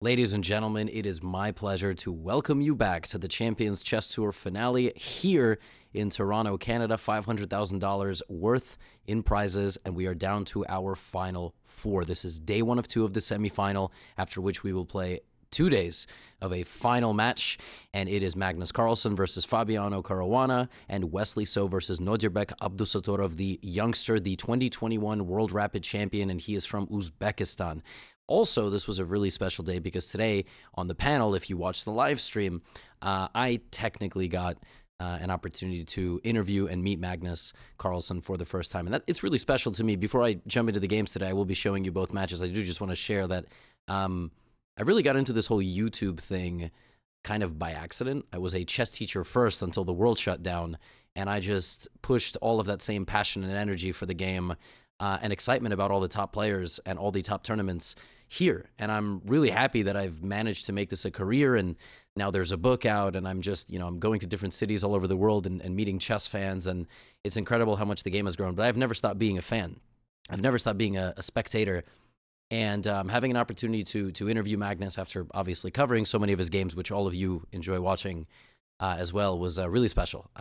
Ladies and gentlemen, it is my pleasure to welcome you back to the Champions Chess Tour finale here in Toronto, Canada. $500,000 worth in prizes, and we are down to our final four. This is day one of two of the semifinal, after which we will play 2 days of a final match, and it is Magnus Carlsen versus Fabiano Caruana and Wesley So versus Nodirbek Abdusattorov, the youngster, the 2021 World Rapid Champion, and he is from Uzbekistan. Also, this was a really special day because today on the panel, if you watch the live stream, I technically got an opportunity to interview and meet Magnus Carlsen for the first time. And it's really special to me. Before I jump into the games today, I will be showing you both matches. I do just want to share that I really got into this whole YouTube thing kind of by accident. I was a chess teacher first until the world shut down, and I just pushed all of that same passion and energy for the game and excitement about all the top players and all the top tournaments here. And I'm really happy that I've managed to make this a career, and now there's a book out, and I'm just, I'm going to different cities all over the world and meeting chess fans, and it's incredible how much the game has grown. But I've never stopped being a fan. I've never stopped being a spectator. And having an opportunity to interview Magnus after obviously covering so many of his games, which all of you enjoy watching as well, was really special.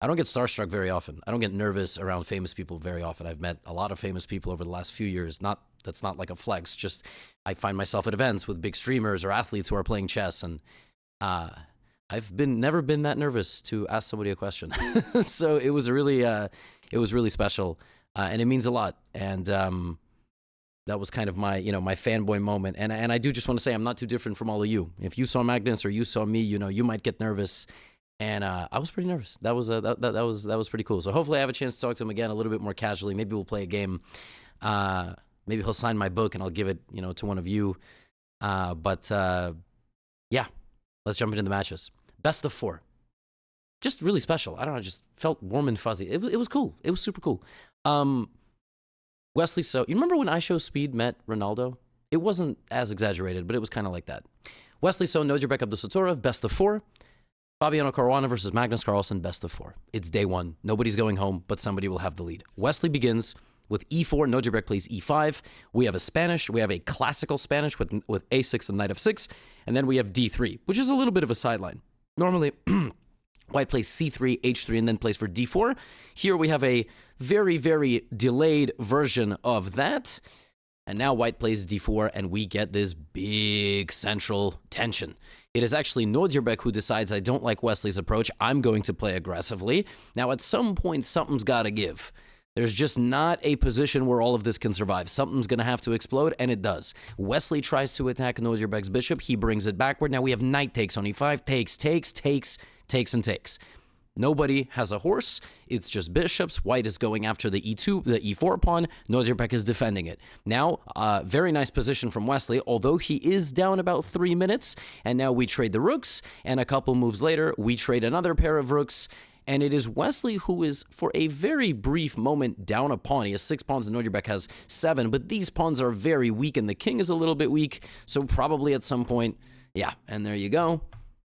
I don't get starstruck very often. I don't get nervous around famous people very often. I've met a lot of famous people over the last few years. That's not like a flex. Just I find myself at events with big streamers or athletes who are playing chess, and I've never been that nervous to ask somebody a question. So it was really special, and it means a lot. And that was kind of my, my fanboy moment. And I do just want to say I'm not too different from all of you. If you saw Magnus or you saw me, you might get nervous. And I was pretty nervous. That was pretty cool. So hopefully I have a chance to talk to him again a little bit more casually. Maybe we'll play a game. Maybe he'll sign my book and I'll give it, to one of you. Yeah, let's jump into the matches. Best of four. Just really special. I don't know, just felt warm and fuzzy. It was cool. It was super cool. Wesley So, you remember when IShowSpeed met Ronaldo? It wasn't as exaggerated, but it was kind of like that. Wesley So, Nodirbek Abdusattorov, best of four. Fabiano Caruana versus Magnus Carlsen, best of four. It's day one. Nobody's going home, but somebody will have the lead. Wesley begins with e4. Nodirbek plays e5. We have a classical Spanish with a6 and knight f6. And then we have d3, which is a little bit of a sideline. Normally, White plays c3, h3, and then plays for d4. Here we have a very, very delayed version of that. And now White plays d4, and we get this big central tension. It is actually Nodirbek who decides, I don't like Wesley's approach. I'm going to play aggressively. Now, at some point, something's got to give. There's just not a position where all of this can survive. Something's going to have to explode, and it does. Wesley tries to attack Nodirbek's bishop. He brings it backward. Now we have knight takes on e5. Takes, and takes. Nobody has a horse. It's just bishops. White is going after the e4 pawn. Nodirbek is defending it. Now, very nice position from Wesley, although he is down about 3 minutes. And now we trade the rooks, and a couple moves later, we trade another pair of rooks. And it is Wesley who is, for a very brief moment, down a pawn. He has 6 pawns, and Nodirbek has 7. But these pawns are very weak, and the king is a little bit weak. So probably at some point, yeah, and there you go.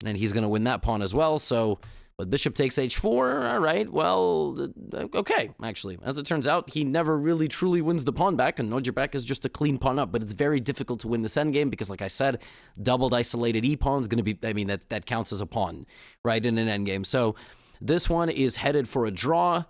And he's going to win that pawn as well. So, but bishop takes h4. All right, well, okay, actually. As it turns out, he never really truly wins the pawn back, and Nodirbek is just a clean pawn up. But it's very difficult to win this endgame because, like I said, doubled isolated e-pawn is going to be, that counts as a pawn, right, in an endgame. So this one is headed for a draw.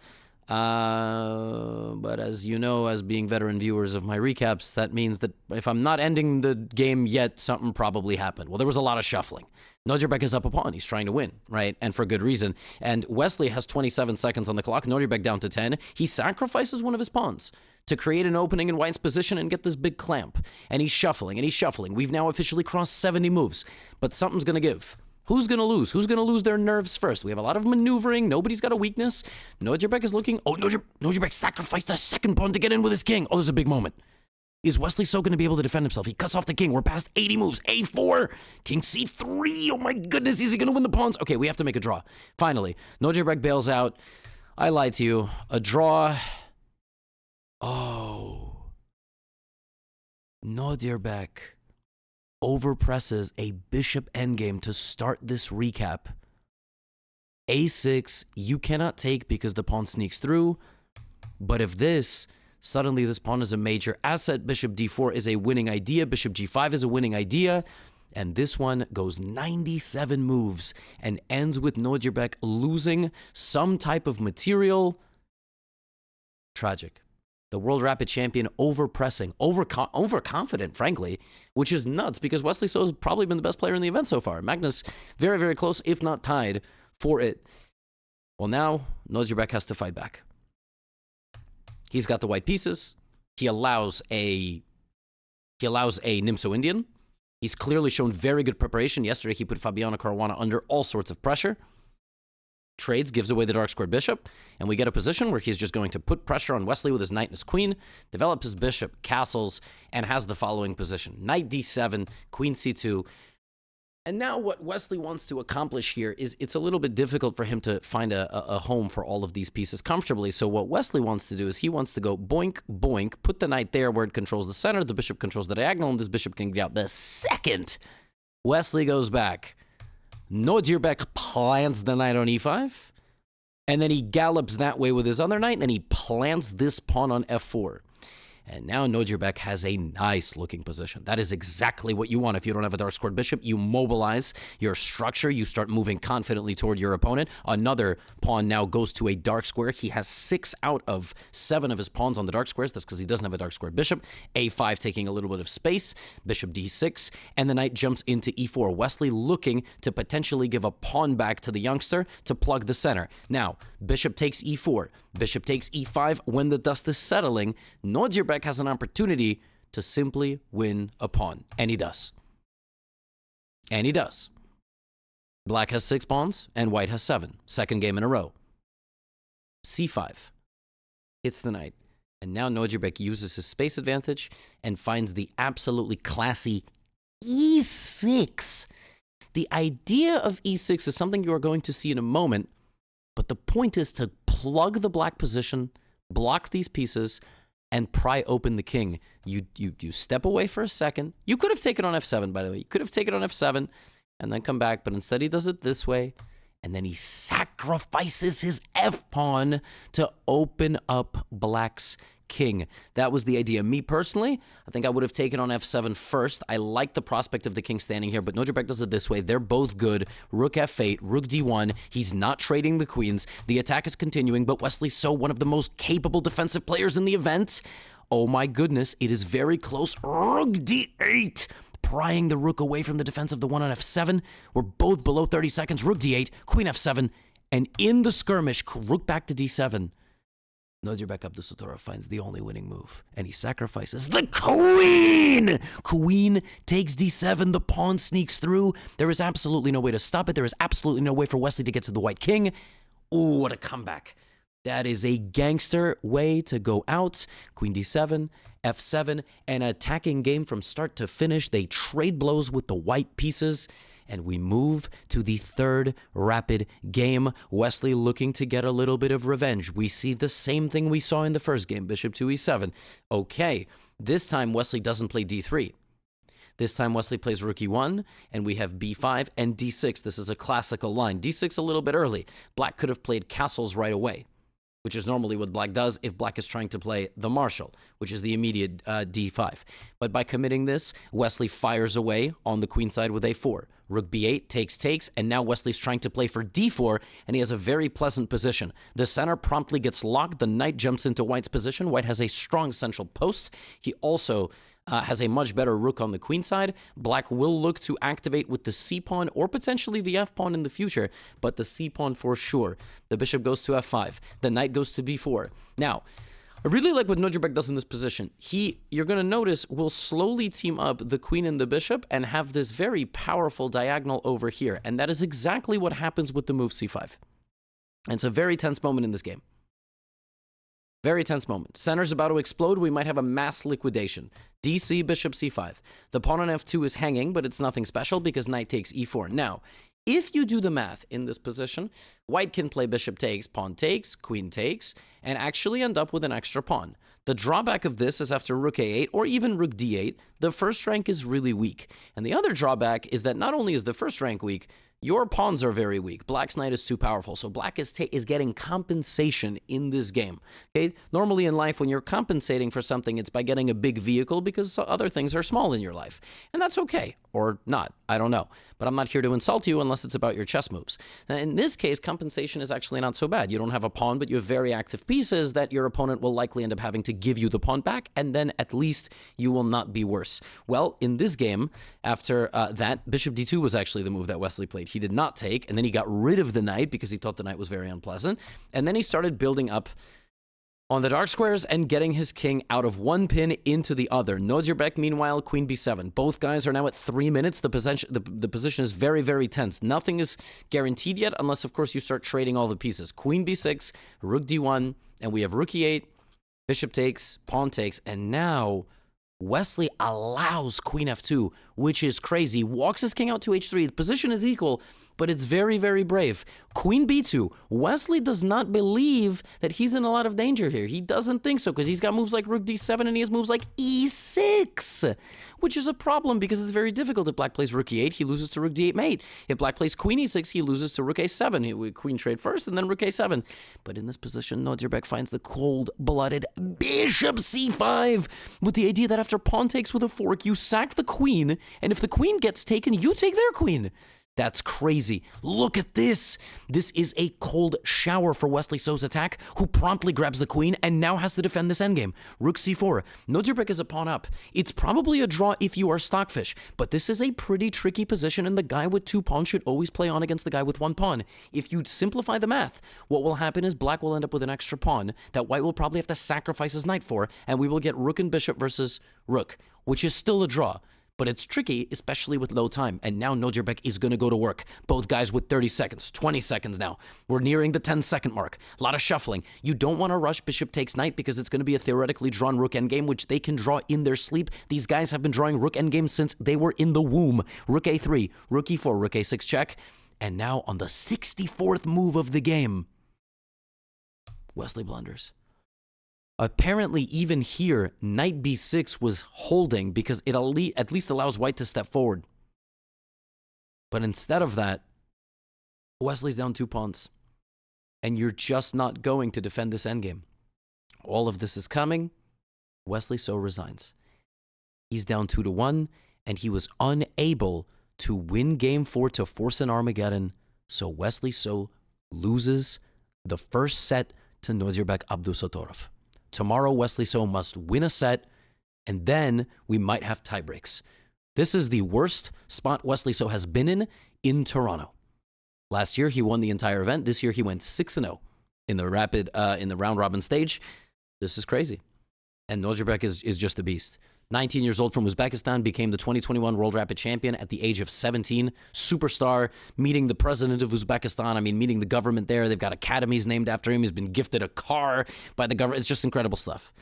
But as you know, as being veteran viewers of my recaps, that means that if I'm not ending the game yet, something probably happened. Well, there was a lot of shuffling. Nodirbek is up a pawn. He's trying to win, right? And for good reason. And Wesley has 27 seconds on the clock. Nodirbek down to 10. He sacrifices one of his pawns to create an opening in White's position and get this big clamp. And he's shuffling, and he's shuffling. We've now officially crossed 70 moves. But something's going to give. Who's going to lose? Who's going to lose their nerves first? We have a lot of maneuvering. Nobody's got a weakness. Nodirbek is looking. Oh, Nodirbek sacrificed a second pawn to get in with his king. Oh, this is a big moment. Is Wesley So going to be able to defend himself? He cuts off the king. We're past 80 moves. a4. King c3. Oh, my goodness. Is he going to win the pawns? Okay, we have to make a draw. Finally, Nodirbek bails out. I lied to you. A draw. Oh. Nodirbek overpresses a bishop endgame to start this recap. a6, you cannot take because the pawn sneaks through. But if this Suddenly, this pawn is a major asset. Bishop d4 is a winning idea. Bishop g5 is a winning idea. And this one goes 97 moves and ends with Nodirbek losing some type of material. Tragic. The World Rapid Champion overpressing, overconfident, frankly, which is nuts because Wesley So has probably been the best player in the event so far. Magnus, very, very close, if not tied, for it. Well, now Nodirbek has to fight back. He's got the white pieces. He allows a Nimso Indian. He's clearly shown very good preparation. Yesterday, he put Fabiano Caruana under all sorts of pressure. Trades, gives away the dark squared bishop, and we get a position where he's just going to put pressure on Wesley with his knight and his queen, develops his bishop, castles, and has the following position. Knight d7, queen c2. And now what Wesley wants to accomplish here is it's a little bit difficult for him to find a home for all of these pieces comfortably. So what Wesley wants to do is he wants to go boink, boink, put the knight there where it controls the center, the bishop controls the diagonal, and this bishop can get out. The second Wesley goes back, Nodirbek plants the knight on e5, and then he gallops that way with his other knight, and then he plants this pawn on f4. And now Nodirbek has a nice-looking position. That is exactly what you want if you don't have a dark squared bishop. You mobilize your structure. You start moving confidently toward your opponent. Another pawn now goes to a dark square. He has 6 out of 7 of his pawns on the dark squares. That's because he doesn't have a dark squared bishop. a5 taking a little bit of space. Bishop d6. And the knight jumps into e4. Wesley looking to potentially give a pawn back to the youngster to plug the center. Now, bishop takes e4. Bishop takes e5. When the dust is settling, Nodirbek has an opportunity to simply win a pawn. And he does. And he does. Black has 6 pawns, and white has 7. Second game in a row. c5. Hits the knight. And now Nodirbek uses his space advantage and finds the absolutely classy e6. The idea of e6 is something you are going to see in a moment, but the point is to plug the black position, block these pieces, and pry open the king. You step away for a second. You could have taken on f7, by the way. You could have taken on f7 and then come back, but instead he does it this way, and then he sacrifices his f-pawn to open up black's king. That was the idea. Me personally, I think I would have taken on f7 first. I like the prospect of the king standing here, but Nodirbek does it this way. They're both good. Rook f8, rook d1. He's not trading the queens. The attack is continuing, but Wesley So, one of the most capable defensive players in the event. Oh my goodness, it is very close. Rook d8. Prying the rook away from the defense of the one on f7. We're both below 30 seconds. Rook d8, queen f7, and in the skirmish, rook back to d7. Nodirbek Abdusattorov finds the only winning move, and he sacrifices the queen! Queen takes d7, the pawn sneaks through. There is absolutely no way to stop it. There is absolutely no way for Wesley to get to the white king. Ooh, what a comeback. That is a gangster way to go out. Queen d7, f7, an attacking game from start to finish. They trade blows with the white pieces, and we move to the third rapid game. Wesley looking to get a little bit of revenge. We see the same thing we saw in the first game, bishop to e7. Okay, this time Wesley doesn't play d3. This time Wesley plays rook e1, and we have b5 and d6. This is a classical line. d6 a little bit early. Black could have played castles right away, which is normally what black does if black is trying to play the marshal, which is the immediate d5. But by committing this, Wesley fires away on the queen side with a4. Rook b8, takes, and now Wesley's trying to play for d4, and he has a very pleasant position. The center promptly gets locked. The knight jumps into white's position. White has a strong central post. He also has a much better rook on the queen side. Black will look to activate with the c-pawn or potentially the f-pawn in the future, but the c-pawn for sure. The bishop goes to f5. The knight goes to b4. Now, I really like what Nodirbek does in this position. You're going to notice, will slowly team up the queen and the bishop and have this very powerful diagonal over here. And that is exactly what happens with the move c5. And it's a very tense moment in this game. Very tense moment. Center's about to explode. We might have a mass liquidation. DC, bishop c5. The pawn on f2 is hanging, but it's nothing special because knight takes e4. Now, if you do the math in this position, white can play bishop takes, pawn takes, queen takes, and actually end up with an extra pawn. The drawback of this is after rook a8 or even rook d8, the first rank is really weak. And the other drawback is that not only is the first rank weak, your pawns are very weak. Black's knight is too powerful, so black is getting compensation in this game. Okay? Normally in life, when you're compensating for something, it's by getting a big vehicle because other things are small in your life. And that's okay, or not, I don't know. But I'm not here to insult you unless it's about your chess moves. Now, in this case, compensation is actually not so bad. You don't have a pawn, but you have very active pieces that your opponent will likely end up having to give you the pawn back, and then at least you will not be worse. Well, in this game, after that, bishop d2 was actually the move that Wesley played. He did not take, and then he got rid of the knight because he thought the knight was very unpleasant, and then he started building up on the dark squares and getting his king out of one pin into the other. Nodirbek, meanwhile, queen b7. Both guys are now at 3 minutes. The position is very, very tense. Nothing is guaranteed yet unless, of course, you start trading all the pieces. Queen b6, rook d1, and we have rook e8, bishop takes, pawn takes, and now Wesley allows queen f2, which is crazy. Walks his king out to h3. The position is equal, but it's very, very brave. Queen b2. Wesley does not believe that he's in a lot of danger here. He doesn't think so because he's got moves like rook d7 and he has moves like e6, which is a problem because it's very difficult. If black plays rook e8, he loses to rook d8 mate. If black plays queen e6, he loses to rook a7. He would queen trade first and then rook a7. But in this position, Nodirbek finds the cold-blooded bishop c5 with the idea that after pawn takes with a fork, you sack the queen, and if the queen gets taken, you take their queen. That's crazy. Look at this. This is a cold shower for Wesley So's attack, who promptly grabs the queen and now has to defend this endgame. Rook c4. Nodirbek is a pawn up. It's probably a draw if you are Stockfish, but this is a pretty tricky position, and the guy with 2 pawns should always play on against the guy with 1 pawn. If you simplify the math, what will happen is black will end up with an extra pawn that white will probably have to sacrifice his knight for, and we will get rook and bishop versus rook, which is still a draw. But it's tricky, especially with low time. And now Nodirbek is going to go to work. Both guys with 30 seconds, 20 seconds now. We're nearing the 10-second mark. A lot of shuffling. You don't want to rush bishop takes knight because it's going to be a theoretically drawn rook endgame, which they can draw in their sleep. These guys have been drawing rook endgames since they were in the womb. Rook a3, rook e4, rook a6 check. And now on the 64th move of the game, Wesley blunders. Apparently, even here, knight b6 was holding because it at least allows white to step forward. But instead of that, Wesley's down 2 pawns. And you're just not going to defend this endgame. All of this is coming. Wesley So resigns. He's down 2-1, and he was unable to win game 4 to force an Armageddon. So Wesley So loses the first set to Nodirbek Abdusattorov. Tomorrow, Wesley So must win a set, and then we might have tie breaks. This is the worst spot Wesley So has been in Toronto. Last year, he won the entire event. This year, he went 6-0 in the round robin stage. This is crazy. And Nodirbek is just a beast. 19 years old from Uzbekistan, became the 2021 World Rapid Champion at the age of 17. Superstar, meeting the president of Uzbekistan. I mean, meeting the government there. They've got academies named after him. He's been gifted a car by the government. It's just incredible stuff.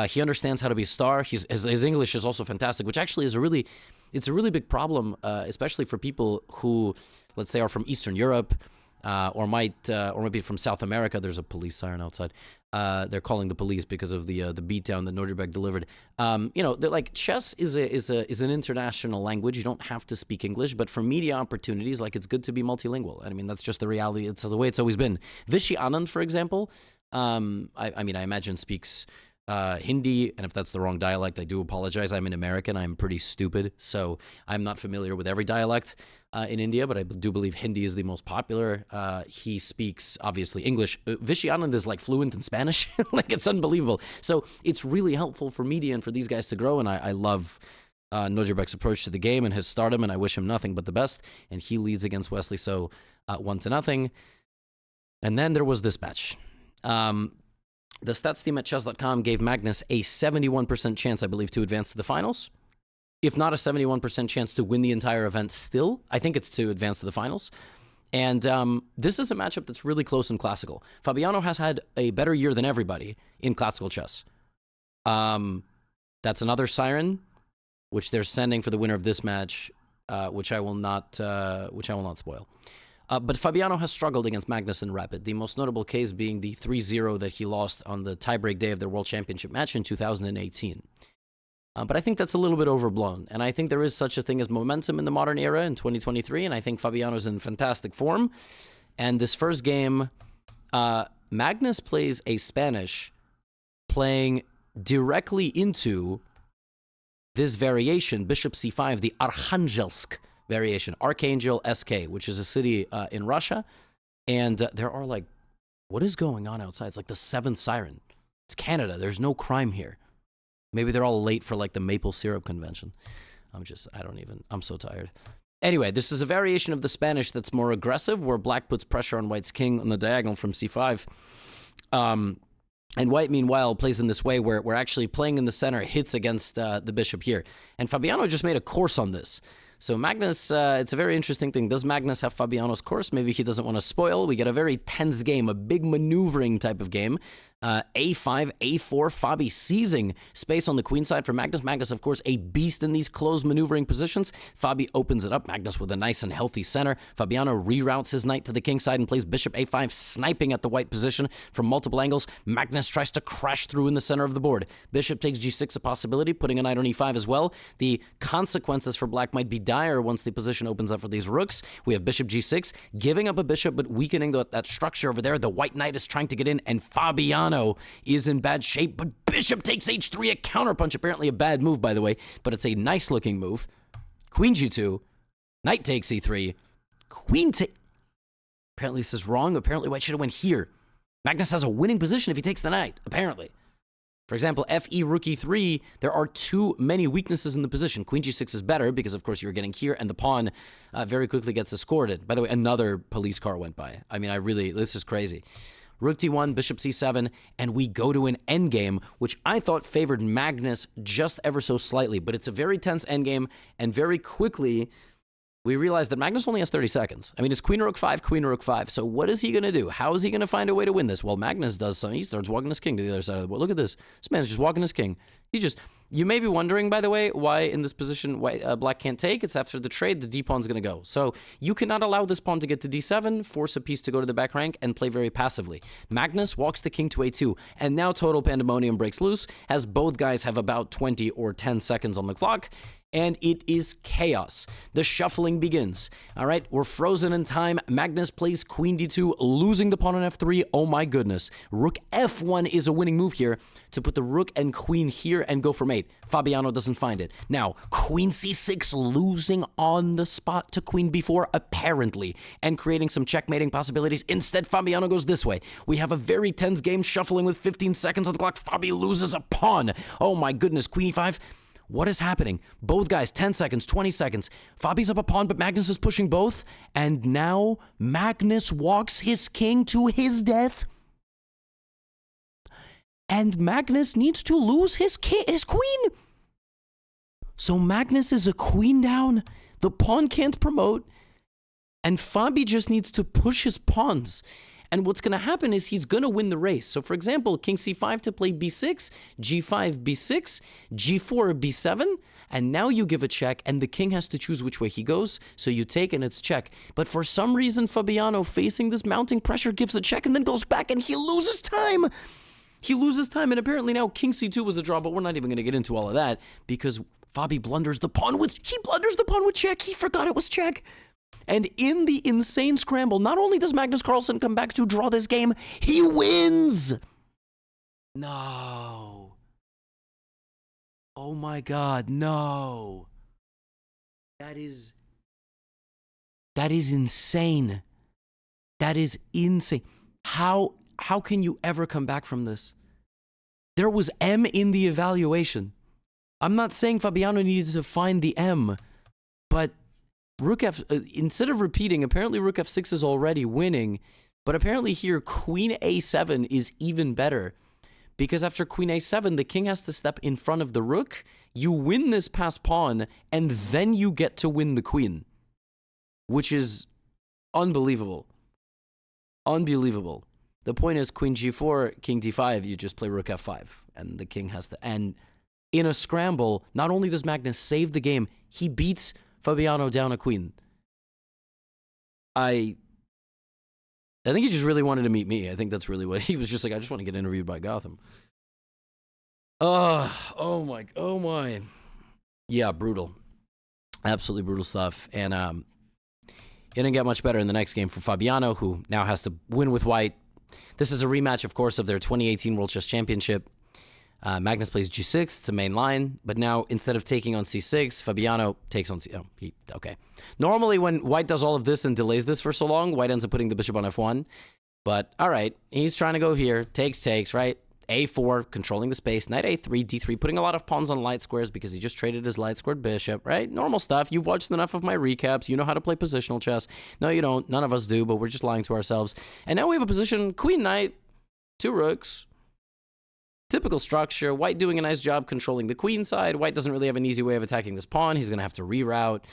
He understands how to be a star. His English is also fantastic, which actually is a really big problem, especially for people who, let's say, are from Eastern Europe, or maybe from South America. There's a police siren outside. They're calling the police because of the beatdown that Nodirbek delivered. They're like, chess is an international language. You don't have to speak English, but for media opportunities, like, it's good to be multilingual. I mean, that's just the reality. It's the way it's always been. Vishy Anand, for example, I imagine speaks Hindi, and if that's the wrong dialect, I do apologize. I'm an American. I'm pretty stupid, so I'm not familiar with every dialect in India, but I do believe Hindi is the most popular. He speaks, obviously, English. Vishy Anand is, like, fluent in Spanish. Like, it's unbelievable. So it's really helpful for media and for these guys to grow, and I love Nodirbek's approach to the game and his stardom, and I wish him nothing but the best. And he leads against Wesley So 1-0. And then there was this match. The stats team at chess.com gave Magnus a 71% chance, I believe, to advance to the finals. If not a 71% chance to win the entire event still, I think it's to advance to the finals. And this is a matchup that's really close in classical. Fabiano has had a better year than everybody in classical chess. That's another siren, which they're sending for the winner of this match, which I will not spoil. But Fabiano has struggled against Magnus in Rapid, the most notable case being the 3-0 that he lost on the tiebreak day of their World Championship match in 2018. But I think that's a little bit overblown, and I think there is such a thing as momentum in the modern era in 2023, and I think Fabiano's in fantastic form. And this first game, Magnus plays a Spanish playing directly into this variation, Bishop c5, the Arkhangelsk variation, Archangel SK, which is a city in Russia. And there are like, what is going on outside? It's like the 7th siren. It's Canada. There's no crime here. Maybe they're all late for like the maple syrup convention. I'm so tired. Anyway, this is a variation of the Spanish that's more aggressive, where black puts pressure on white's king on the diagonal from c5. And white, meanwhile, plays in this way where we're actually playing in the center, hits against the bishop here. And Fabiano just made a course on this. So Magnus, it's a very interesting thing. Does Magnus have Fabiano's course? Maybe he doesn't want to spoil. We get a very tense game, a big maneuvering type of game. A5, A4, Fabi seizing space on the queen side for Magnus. Magnus, of course, a beast in these closed maneuvering positions. Fabi opens it up. Magnus with a nice and healthy center. Fabiano reroutes his knight to the king side and plays bishop A5, sniping at the white position from multiple angles. Magnus tries to crash through in the center of the board. Bishop takes G6, a possibility, putting a knight on E5 as well. The consequences for black might be dire once the position opens up for these rooks. We have bishop G6, giving up a bishop, but weakening that structure over there. The white knight is trying to get in, and Fabiano is in bad shape, but bishop takes H3, a counterpunch. Apparently a bad move, by the way, but it's a nice-looking move. Queen G2, knight takes E3, queen take... Apparently this is wrong. Apparently white should have went here. Magnus has a winning position if he takes the knight, apparently. For example, Fe rook E3, there are too many weaknesses in the position. Queen G6 is better because, of course, you're getting here, and the pawn very quickly gets escorted. By the way, another police car went by. I mean, this is crazy. Rook D1, bishop C7, and we go to an endgame, which I thought favored Magnus just ever so slightly, but it's a very tense endgame, and very quickly we realize that Magnus only has 30 seconds. I mean, it's queen rook 5, queen rook 5. So what is he going to do? How is he going to find a way to win this? Well, Magnus does something. He starts walking his king to the other side of the board. Look at this. This man's just walking his king. You may be wondering, by the way, why in this position black can't take. It's after the trade, the d pawn's going to go. So you cannot allow this pawn to get to d7, force a piece to go to the back rank, and play very passively. Magnus walks the king to a2, and now total pandemonium breaks loose, as both guys have about 20 or 10 seconds on the clock. And it is chaos. The shuffling begins. All right, we're frozen in time. Magnus plays queen d2, losing the pawn on f3. Oh my goodness. Rook f1 is a winning move here to put the rook and queen here and go for mate. Fabiano doesn't find it. Now, queen c6, losing on the spot to queen b4, apparently, and creating some checkmating possibilities. Instead, Fabiano goes this way. We have a very tense game, shuffling with 15 seconds on the clock. Fabi loses a pawn. Oh my goodness, queen e5. What is happening? Both guys, 10 seconds, 20 seconds. Fabi's up a pawn, but Magnus is pushing both. And now Magnus walks his king to his death. And Magnus needs to lose his queen. So Magnus is a queen down. The pawn can't promote. And Fabi just needs to push his pawns. And what's going to happen is he's going to win the race. So, for example, king c5 to play b6, g5, b6, g4, b7, and now you give a check, and the king has to choose which way he goes, so you take, and it's check. But for some reason, Fabiano, facing this mounting pressure, gives a check and then goes back, and he loses time. He loses time, and apparently now king c2 was a draw, but we're not even going to get into all of that, because Fabi blunders the pawn with check. He forgot it was check. And in the insane scramble, not only does Magnus Carlsen come back to draw this game, he wins! No. Oh my God, no. That is insane. That is insane. How can you ever come back from this? There was M in the evaluation. I'm not saying Fabiano needed to find the M, but Rook F, instead of repeating, apparently Rook F6 is already winning, but apparently here Queen A7 is even better, because after Queen A7, the king has to step in front of the rook, you win this passed pawn, and then you get to win the queen, which is unbelievable. Unbelievable. The point is Queen G4, King D5, you just play Rook F5, and the king has to, and in a scramble, not only does Magnus save the game, he beats Fabiano down a queen. I I think he just really wanted to meet me. I think that's really what he was just like. I just want to get interviewed by Gotham. Oh my. Yeah, brutal. Absolutely brutal stuff. And it didn't get much better in the next game for Fabiano, who now has to win with white. This is a rematch, of course, of their 2018 World Chess Championship. Magnus plays G6, it's a main line, but now instead of taking on C6, Fabiano takes on okay. Normally when white does all of this and delays this for so long, white ends up putting the bishop on F1. But all right, he's trying to go here, takes, right? A4, controlling the space, knight A3, D3, putting a lot of pawns on light squares because he just traded his light squared bishop, right? Normal stuff. You've watched enough of my recaps. You know how to play positional chess. No, you don't. None of us do, but we're just lying to ourselves. And now we have a position, queen, knight, 2 rooks. Typical structure. White doing a nice job controlling the queen side. White doesn't really have an easy way of attacking this pawn. He's going to have to reroute.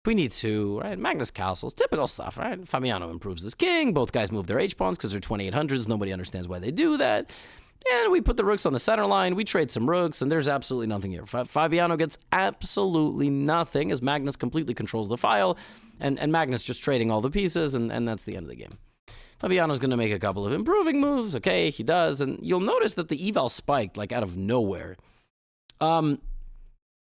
Queen E2, right? Magnus Carlsen. Typical stuff, right? Fabiano improves his king. Both guys move their H-pawns because they're 2800s. Nobody understands why they do that. And we put the rooks on the center line. We trade some rooks, and there's absolutely nothing here. Fabiano gets absolutely nothing as Magnus completely controls the file, and Magnus just trading all the pieces, and that's the end of the game. Fabiano's going to make a couple of improving moves. Okay, he does. And you'll notice that the eval spiked, like, out of nowhere.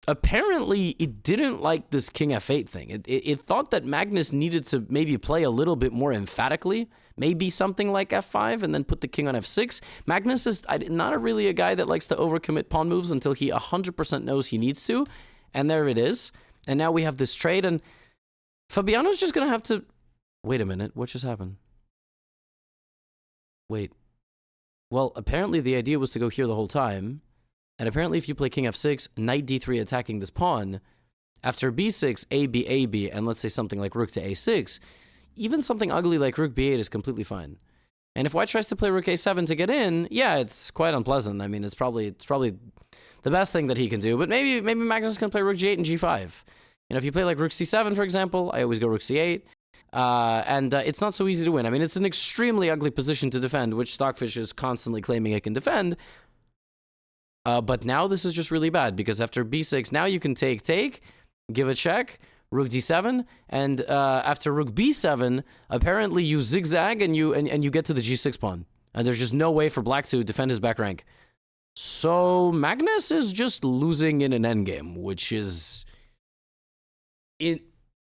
Apparently, it didn't like this king f8 thing. It thought that Magnus needed to maybe play a little bit more emphatically. Maybe something like f5 and then put the king on f6. Magnus is not really a guy that likes to overcommit pawn moves until he 100% knows he needs to. And there it is. And now we have this trade. And Fabiano's just going to have to... Wait a minute. What just happened? Wait. Well, apparently the idea was to go here the whole time. And apparently if you play king f6, knight d3 attacking this pawn, after b6, ab, and let's say something like rook to a6, even something ugly like rook b8 is completely fine. And if white tries to play rook a7 to get in, yeah, it's quite unpleasant. I mean, it's probably the best thing that he can do. But maybe Magnus can play rook g8 and g5. You know, if you play like rook c7, for example, I always go rook c8. And it's not so easy to win. I mean, it's an extremely ugly position to defend, which Stockfish is constantly claiming it can defend. But now this is just really bad because after b6, now you can take, give a check, rook d7, and after rook b7, apparently you zigzag and you get to the g6 pawn. And there's just no way for black to defend his back rank. So Magnus is just losing in an endgame, which is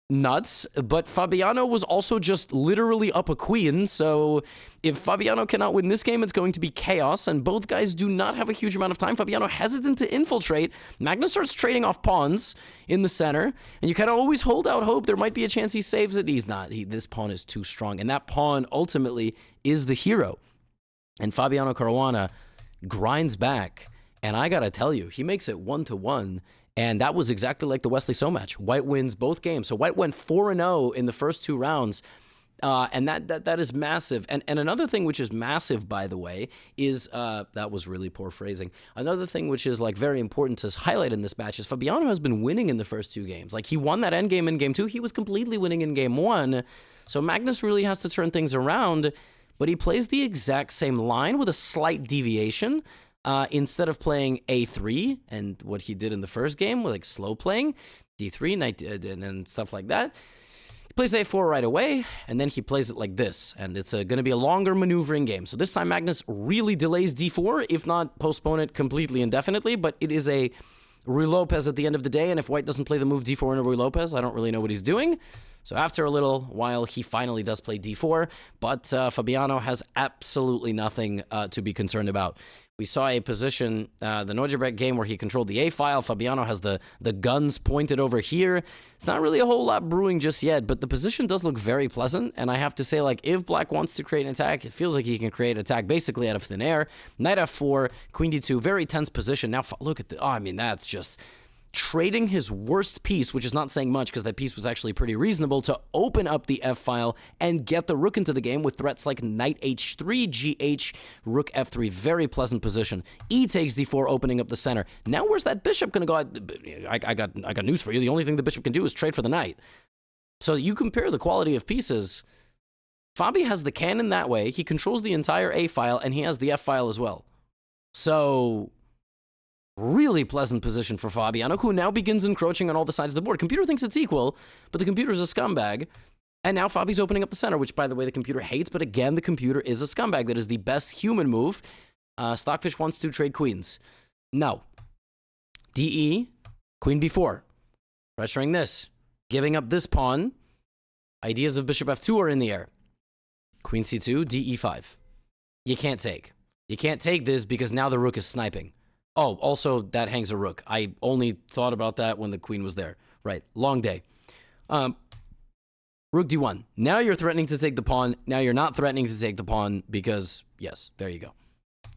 nuts. But Fabiano was also just literally up a queen. So if Fabiano cannot win this game, it's going to be chaos. And both guys do not have a huge amount of time. Fabiano hesitant to infiltrate. Magnus starts trading off pawns in the center. And you kind of always hold out hope. There might be a chance he saves it. He's not. This pawn is too strong. And that pawn ultimately is the hero. And Fabiano Caruana grinds back. And I got to tell you, he makes it 1-1. And that was exactly like the Wesley So match. White wins both games. So White went 4-0 in the first 2 rounds. And that is massive. And another thing which is massive, by the way, is, that was really poor phrasing. Another thing which is like very important to highlight in this match is Fabiano has been winning in the first 2 games. Like he won that endgame in game 2. He was completely winning in game 1. So Magnus really has to turn things around. But he plays the exact same line with a slight deviation. Instead of playing a3 and what he did in the first game with like slow playing d3 knight and stuff like that, he plays a4 right away and then he plays it like this, and it's going to be a longer maneuvering game. So this time Magnus really delays d4, if not postpone it completely indefinitely, but it is a Ruy Lopez at the end of the day, and if White doesn't play the move d4 in a Ruy Lopez, I don't really know what he's doing. So after a little while, he finally does play d4, but Fabiano has absolutely nothing to be concerned about. We saw a position, the Nodirbek game, where he controlled the A-file. Fabiano has the guns pointed over here. It's not really a whole lot brewing just yet, but the position does look very pleasant, and I have to say, like, if Black wants to create an attack, it feels like he can create an attack basically out of thin air. Knight f4, queen d2, very tense position. Now, look at the, oh, I mean, that's just trading his worst piece, which is not saying much because that piece was actually pretty reasonable, to open up the f-file and get the rook into the game with threats like knight h3, gh, rook f3. Very pleasant position. E takes d4, opening up the center. Now where's that bishop going to go? I got news for you. The only thing the bishop can do is trade for the knight. So you compare the quality of pieces. Fabi has the cannon that way. He controls the entire a-file, and he has the f-file as well. So really pleasant position for Fabiano, who now begins encroaching on all the sides of the board. Computer thinks it's equal, but the computer's a scumbag. And now Fabi's opening up the center, which, by the way, the computer hates. But again, the computer is a scumbag. That is the best human move. Stockfish wants to trade queens. No. DE, queen b4. Pressuring this. Giving up this pawn. Ideas of bishop f2 are in the air. Queen c2, de5. You can't take. You can't take this because now the rook is sniping. Oh, also, that hangs a rook. I only thought about that when the queen was there. Right. Long day. Rook d1. Now you're threatening to take the pawn. Now you're not threatening to take the pawn because, yes, there you go.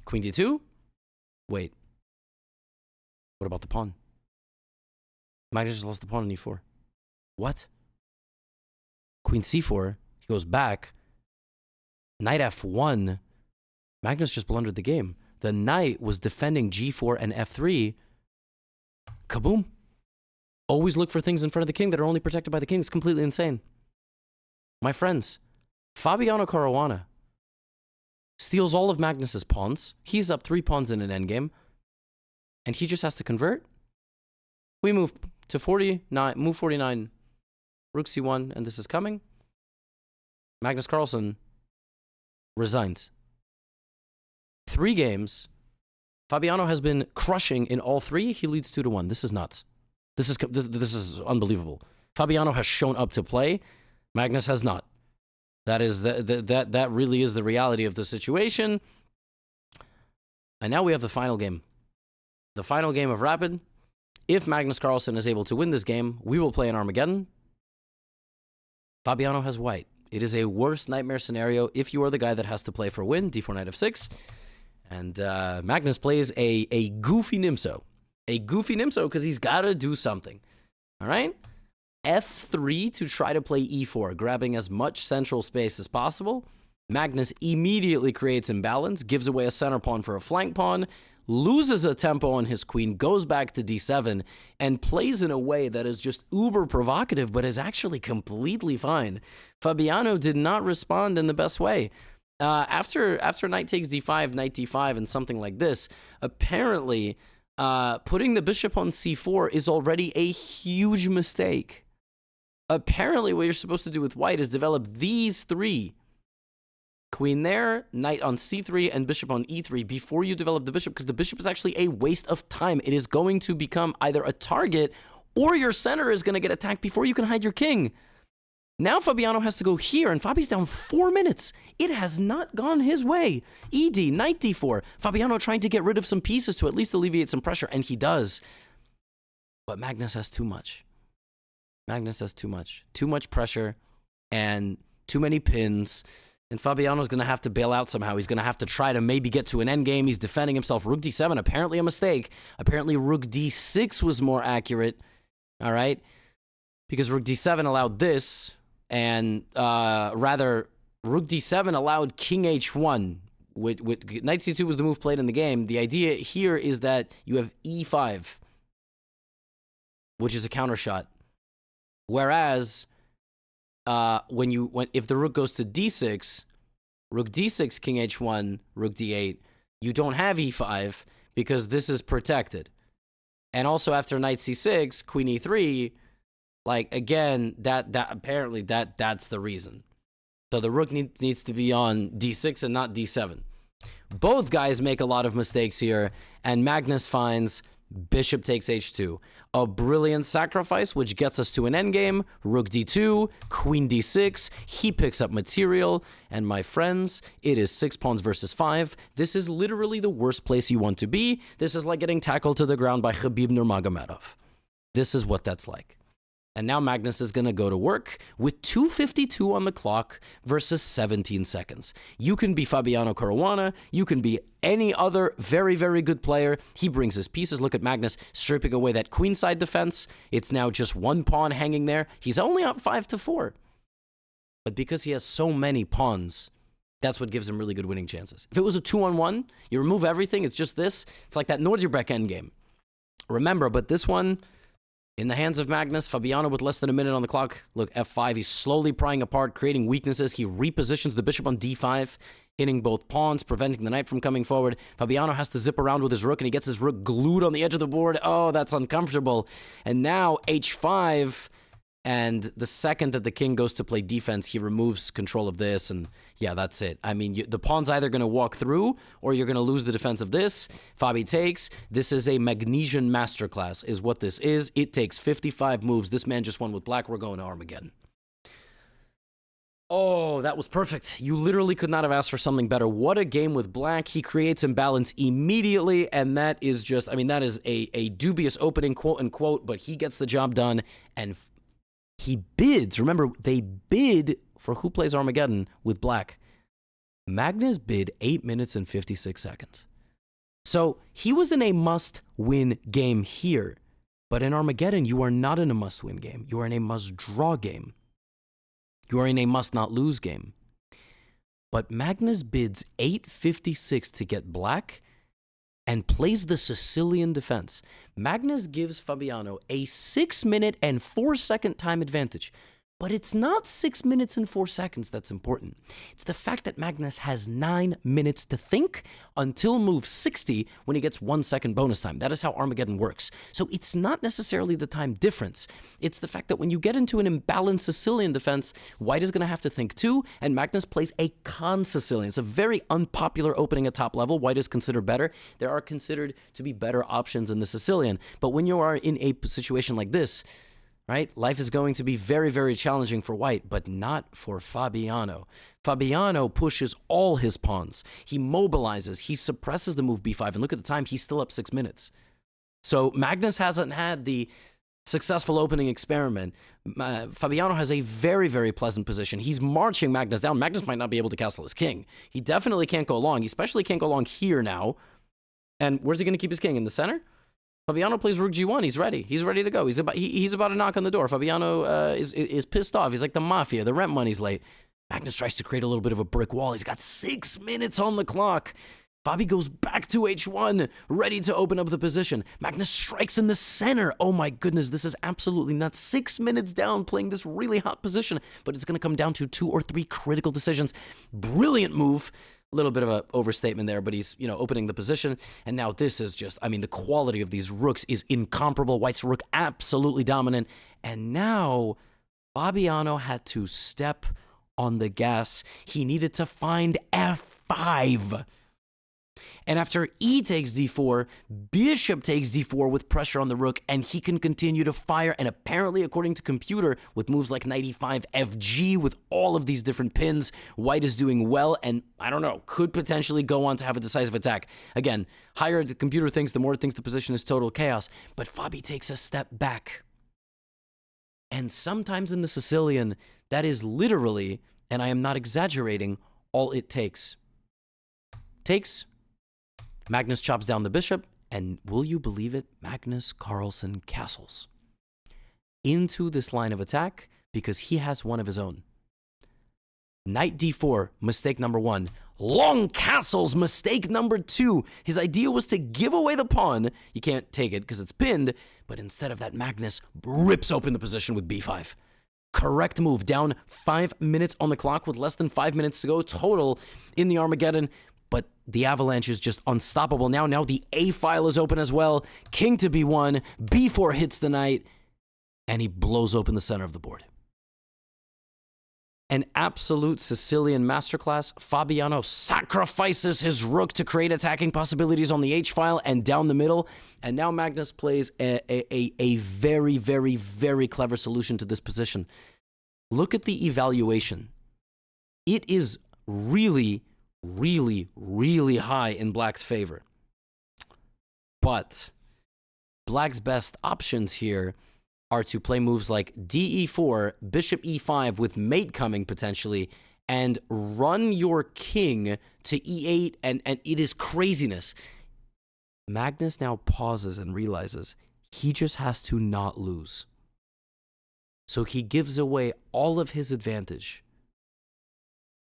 Queen d2. Wait. What about the pawn? Magnus just lost the pawn on e4. What? Queen c4. He goes back. Knight f1. Magnus just blundered the game. The knight was defending g4 and f3. Kaboom. Always look for things in front of the king that are only protected by the king. It's completely insane. My friends, Fabiano Caruana steals all of Magnus's pawns. He's up 3 pawns in an endgame. And he just has to convert. We move to 49, move 49, rook c1, and this is coming. Magnus Carlsen resigned. 3 games. Fabiano has been crushing in all 3. He leads 2-1. This is nuts. This is unbelievable. Fabiano has shown up to play. Magnus has not. That really is the reality of the situation. And now we have the final game. The final game of Rapid. If Magnus Carlsen is able to win this game, we will play an Armageddon. Fabiano has white. It is a worst nightmare scenario if you are the guy that has to play for a win. d4 knight f6. And Magnus plays a goofy Nimso. A goofy Nimso because he's got to do something. All right? f3 to try to play e4, grabbing as much central space as possible. Magnus immediately creates imbalance, gives away a center pawn for a flank pawn, loses a tempo on his queen, goes back to d7, and plays in a way that is just uber provocative, but is actually completely fine. Fabiano did not respond in the best way. After knight takes d5, knight d5, and something like this, apparently putting the bishop on c4 is already a huge mistake. Apparently what you're supposed to do with white is develop these 3. Queen there, knight on c3, and bishop on e3 before you develop the bishop, because the bishop is actually a waste of time. It is going to become either a target or your center is going to get attacked before you can hide your king. Now Fabiano has to go here, and Fabi's down 4 minutes. It has not gone his way. Ed, knight d4. Fabiano trying to get rid of some pieces to at least alleviate some pressure, and he does. But Magnus has too much. Magnus has too much. Too much pressure and too many pins. And Fabiano's going to have to bail out somehow. He's going to have to try to maybe get to an endgame. He's defending himself. Rook d7, apparently a mistake. Apparently rook d6 was more accurate. All right? Because rook d7 allowed this. And rather, rook d7 allowed king h1. With knight c2 was the move played in the game. The idea here is that you have e5, which is a counter shot. Whereas, if the rook goes to d6, rook d6, king h1, rook d8, you don't have e5 because this is protected. And also after knight c6, queen e3, like again, apparently that's the reason. So the rook needs to be on d6 and not d7. Both guys make a lot of mistakes here, and Magnus finds bishop takes h2. A brilliant sacrifice, which gets us to an endgame. Rook d2, queen d6. He picks up material. And my friends, it is 6 pawns versus 5. This is literally the worst place you want to be. This is like getting tackled to the ground by Khabib Nurmagomedov. This is what that's like. And now Magnus is going to go to work with 2:52 on the clock versus 17 seconds. You can be Fabiano Caruana. You can be any other very, very good player. He brings his pieces. Look at Magnus stripping away that queenside defense. It's now just 1 pawn hanging there. He's only up 5-4. But because he has so many pawns, that's what gives him really good winning chances. If it was a 2-on-1, you remove everything. It's just this. It's like that Nodirbek endgame. Remember, but this one, in the hands of Magnus, Fabiano with less than a minute on the clock. Look, f5, he's slowly prying apart, creating weaknesses. He repositions the bishop on d5, hitting both pawns, preventing the knight from coming forward. Fabiano has to zip around with his rook, and he gets his rook glued on the edge of the board. Oh, that's uncomfortable. And now h5, And the second that the king goes to play defense, he removes control of this, and yeah, that's it. I mean, the pawn's either going to walk through, or you're going to lose the defense of this. Fabi takes. This is a Magnesian masterclass, is what this is. It takes 55 moves. This man just won with black. We're going to Armageddon. Oh, that was perfect. You literally could not have asked for something better. What a game with black. He creates imbalance immediately, and that is just, I mean, that is a dubious opening, quote unquote, but he gets the job done, and he bids. Remember, they bid for who plays Armageddon with black. Magnus bid 8 minutes and 56 seconds. So he was in a must-win game here, but in Armageddon, you are not in a must-win game. You are in a must-draw game. You are in a must-not-lose game. But Magnus bids 8.56 to get black and plays the Sicilian defense. Magnus gives Fabiano a 6 minute and 4 second time advantage. But it's not 6 minutes and 4 seconds that's important. It's the fact that Magnus has 9 minutes to think until move 60 when he gets 1 second bonus time. That is how Armageddon works. So it's not necessarily the time difference. It's the fact that when you get into an imbalanced Sicilian defense, white is going to have to think too, and Magnus plays a con-Sicilian. It's a very unpopular opening at top level. White is considered better. There are considered to be better options in the Sicilian. But when you are in a situation like this, right? Life is going to be very, very challenging for white, but not for Fabiano. Fabiano pushes all his pawns. He mobilizes. He suppresses the move b5. And look at the time. He's still up 6 minutes. So Magnus hasn't had the successful opening experiment. Fabiano has a very, very pleasant position. He's marching Magnus down. Magnus might not be able to castle his king. He definitely can't go long. He especially can't go long here now. And where's he going to keep his king? In the center? Fabiano plays rook g1. He's ready. He's ready to go. He's about to knock on the door. Fabiano is pissed off. He's like the mafia. The rent money's late. Magnus tries to create a little bit of a brick wall. He's got 6 minutes on the clock. Fabi goes back to h1, ready to open up the position. Magnus strikes in the center. Oh my goodness, this is absolutely nuts. 6 minutes down, playing this really hot position, but it's going to come down to 2 or 3 critical decisions. Brilliant move. A little bit of an overstatement there, but he's, opening the position. And now this is just, I mean, the quality of these rooks is incomparable. White's rook absolutely dominant. And now Fabiano had to step on the gas. He needed to find f5. And after e takes d4, bishop takes d4 with pressure on the rook, and he can continue to fire. And apparently, according to computer, with moves like knight e5, fg, with all of these different pins, white is doing well, and I don't know, could potentially go on to have a decisive attack. Again, higher the computer thinks, the more it thinks the position is total chaos. But Fabi takes a step back. And sometimes in the Sicilian, that is literally, and I am not exaggerating, all it takes. Magnus chops down the bishop, and will you believe it? Magnus Carlsen castles into this line of attack because he has one of his own. Knight d4, mistake number 1. Long castles, mistake number 2. His idea was to give away the pawn. You can't take it because it's pinned, but instead of that, Magnus rips open the position with b5. Correct move, down 5 minutes on the clock with less than 5 minutes to go total in the Armageddon. But the avalanche is just unstoppable now. Now the A file is open as well. King to b1, b4 hits the knight, and he blows open the center of the board. An absolute Sicilian masterclass. Fabiano sacrifices his rook to create attacking possibilities on the H file and down the middle. And now Magnus plays a very, very, very clever solution to this position. Look at the evaluation. It is really, really, really high in black's favor. But black's best options here are to play moves like de4, bishop e5 with mate coming potentially, and run your king to e8, and it is craziness. Magnus now pauses and realizes he just has to not lose. So he gives away all of his advantage.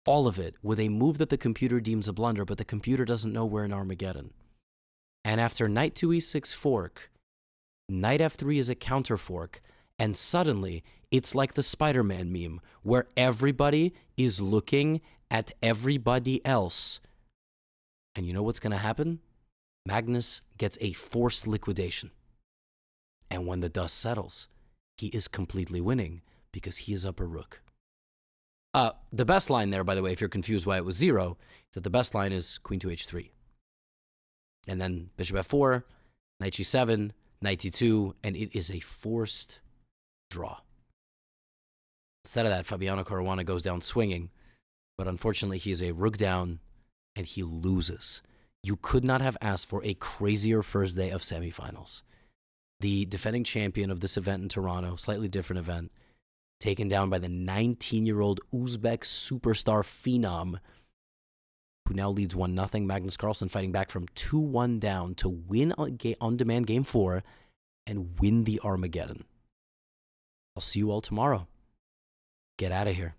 All of it with a move that the computer deems a blunder, but the computer doesn't know we're in Armageddon. And after knight to e6 fork, knight f3 is a counter fork, and suddenly it's like the Spider-Man meme where everybody is looking at everybody else. And you know what's going to happen? Magnus gets a forced liquidation. And when the dust settles, he is completely winning because he is up a rook. The best line there, by the way, if you're confused why it was 0, is that the best line is queen to h3. And then bishop f4, knight g7, knight d2, and it is a forced draw. Instead of that, Fabiano Caruana goes down swinging, but unfortunately he is a rook down, and he loses. You could not have asked for a crazier first day of semifinals. The defending champion of this event in Toronto, slightly different event, taken down by the 19-year-old Uzbek superstar phenom, who now leads 1-0. Magnus Carlsen fighting back from 2-1 down to win on-demand Game 4 and win the Armageddon. I'll see you all tomorrow. Get out of here.